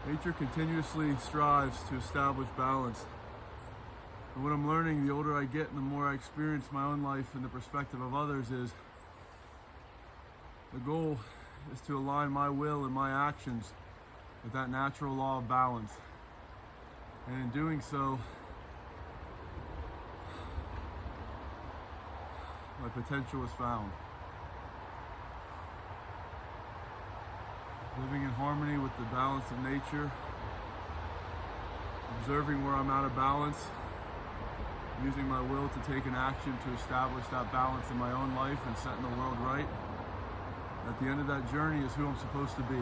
Nature continuously strives to establish balance. And what I'm learning the older I get and the more I experience my own life and the perspective of others is the goal is to align my will and my actions with that natural law of balance. And in doing so, my potential is found. Living in harmony with the balance of nature, observing where I'm out of balance, using my will to take an action to establish that balance in my own life and setting the world right. At the end of that journey is who I'm supposed to be.